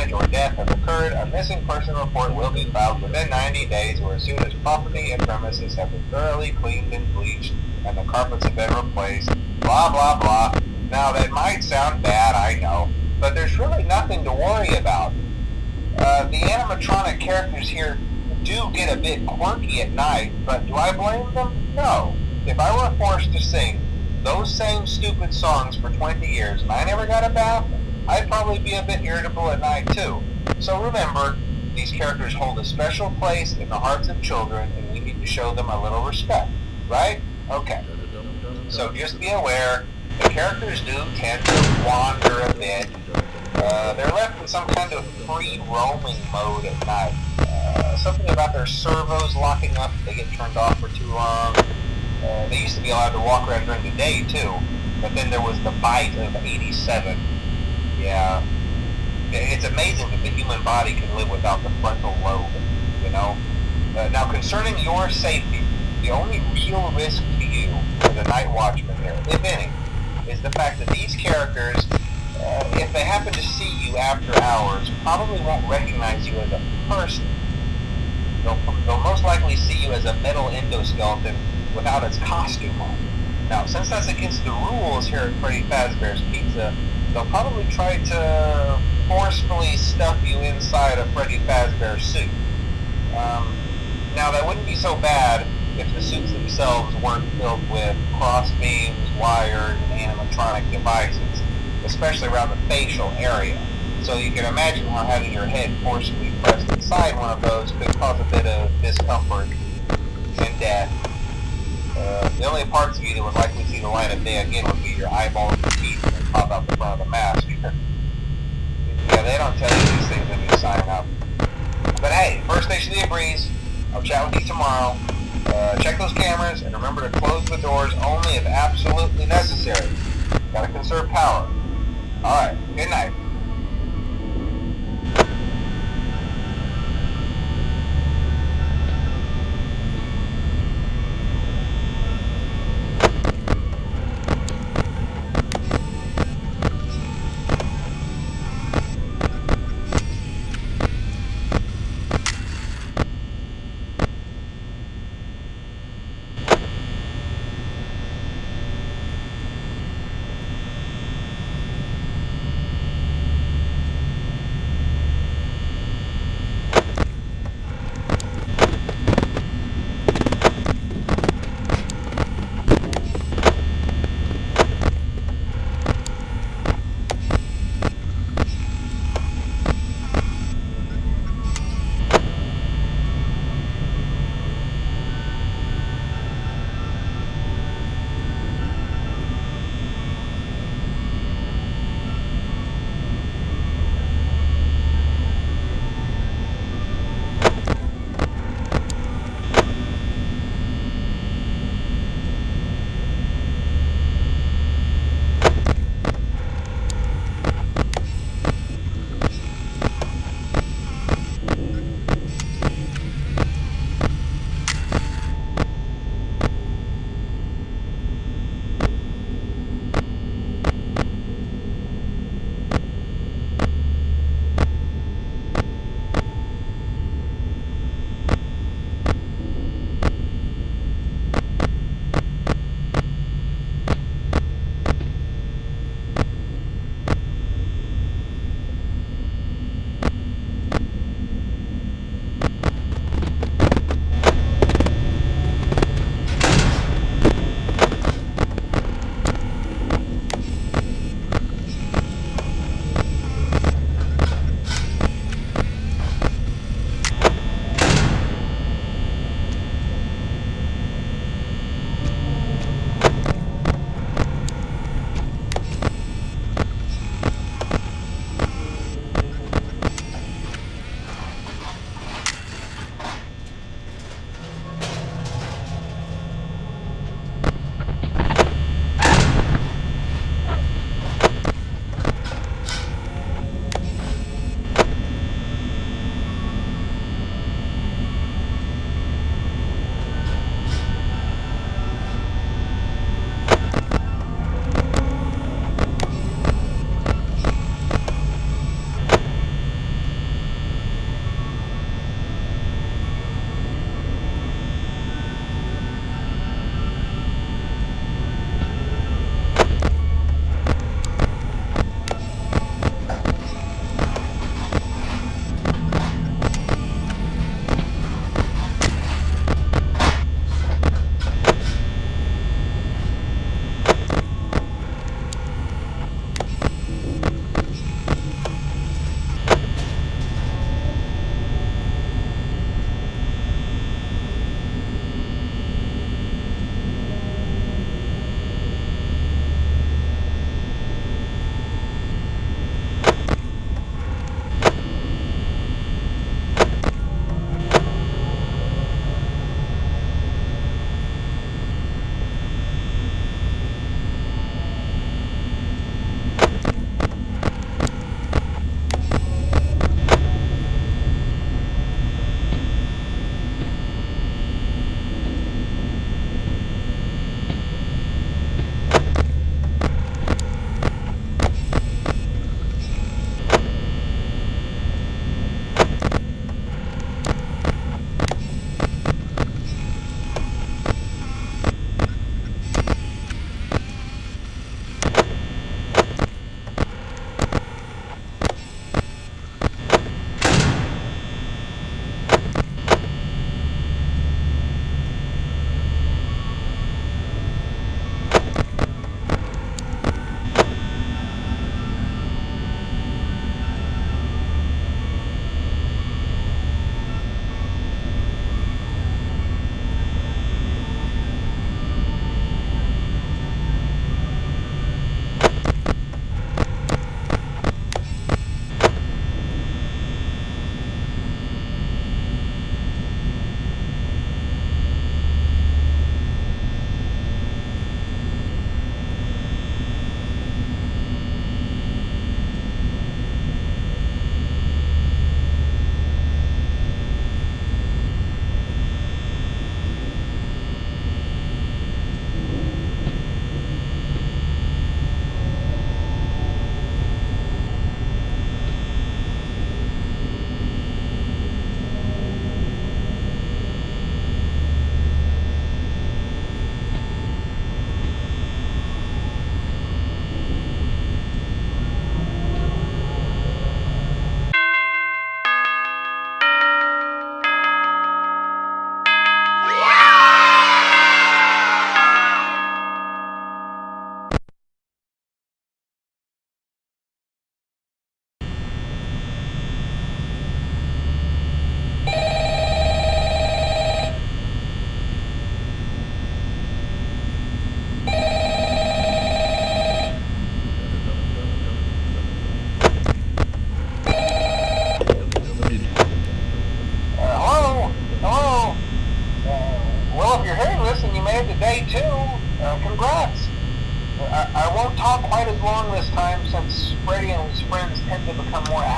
damage or death have occurred, a missing person report will be filed within 90 days or as soon as property and premises have been thoroughly cleaned and bleached and the carpets have been replaced, blah blah blah. Now that might sound bad, I know, but there's really nothing to worry about. The animatronic characters here do get a bit quirky at night, but do I blame them? No. If I were forced to sing those same stupid songs for 20 years and I never got a bath, I'd probably be a bit irritable at night too. So remember, these characters hold a special place in the hearts of children and we need to show them a little respect, right? Okay. So just be aware, the characters do tend to wander a bit. They're left in some kind of free roaming mode at night. Something about their servos locking up if they get turned off for too long. They used to be allowed to walk around during the day too, but then there was the bite of 87. Yeah, it's amazing that the human body can live without the frontal lobe, you know? Now concerning your safety, the only real risk to you as a night watchman here, if any, is the fact that these characters, if they happen to see you after hours, probably won't recognize you as a person. They'll most likely see you as a metal endoskeleton without its costume on. Now, since that's against the rules here at Freddy Fazbear's Pizza, they'll probably try to forcefully stuff you inside a Freddy Fazbear suit. Now, that wouldn't be so bad if the suits themselves weren't filled with cross beams, wires, and animatronic devices, especially around the facial area. So you can imagine how having your head forcibly pressed inside one of those could cause a bit of discomfort and death. The only parts of you that would likely see the light of day again would be your eyeballs and teeth when they pop out the front of the mask. Yeah, they don't tell you these things when you sign up. But hey, First Station of the Breeze, I'll chat with you tomorrow. Check those cameras and remember to close the doors only if absolutely necessary. Gotta conserve power. Alright, good night.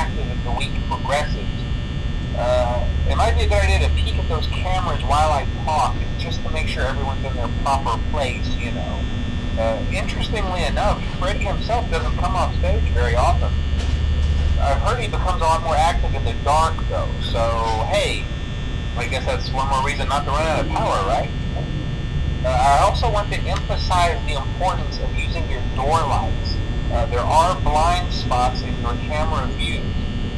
active as the week progresses. It might be a good idea to peek at those cameras while I talk, just to make sure everyone's in their proper place, you know. Interestingly enough, Freddy himself doesn't come off stage very often. I've heard he becomes a lot more active in the dark, though, so hey, I guess that's one more reason not to run out of power, right? I also want to emphasize the importance of using your door lights. There are blind spots in your camera view,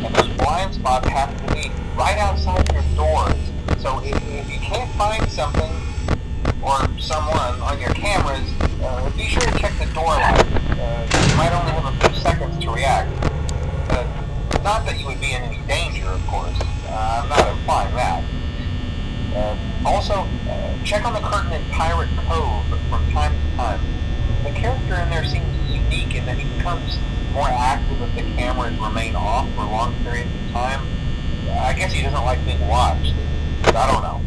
and those blind spots happen to be right outside your doors. So if you can't find something or someone on your cameras, be sure to check the door light. You might only have a few seconds to react. Not that you would be in any danger, of course. I'm not implying that. Also, check on the curtain in Pirate Cove from time to time. The character in there seems unique in that he becomes more active if the cameras remain off for long periods of time. I guess he doesn't like being watched. I don't know.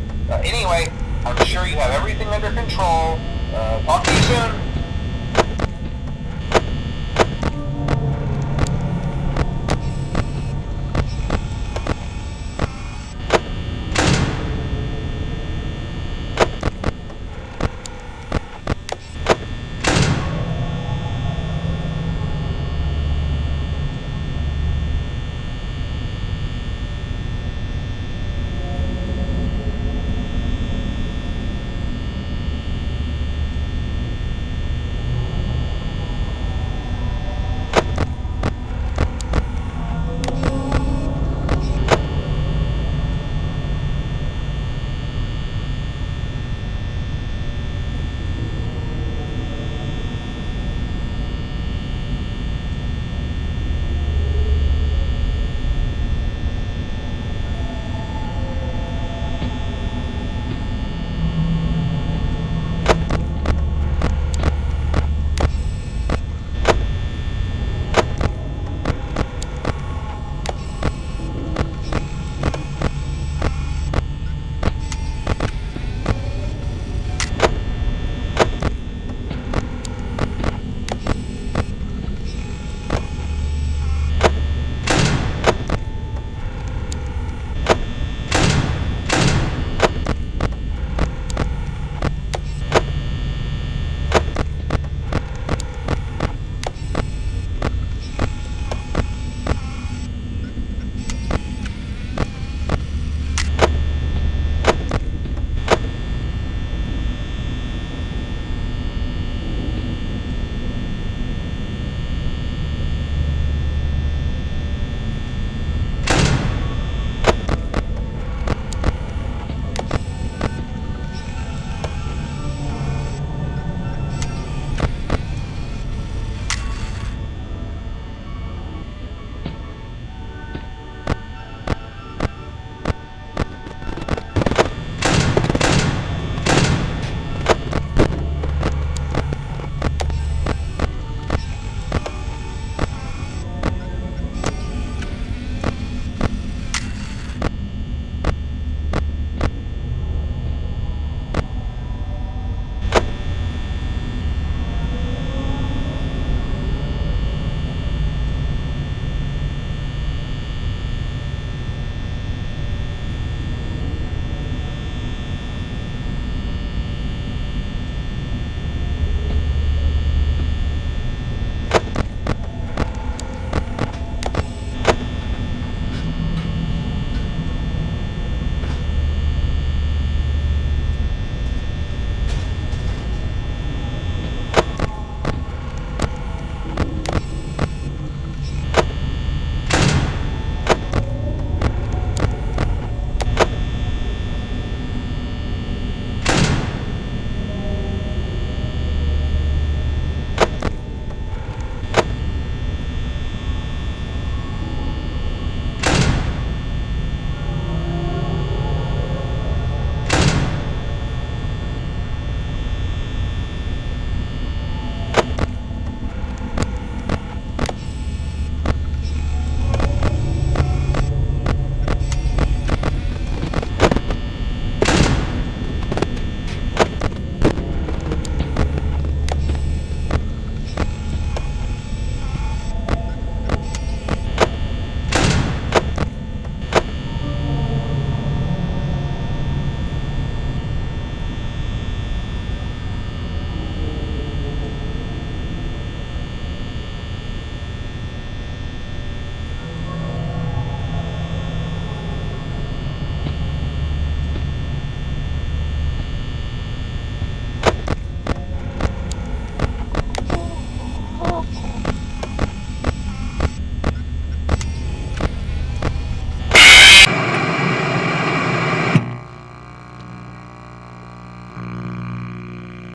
Anyway, I'm sure you have everything under control. Talk to you soon.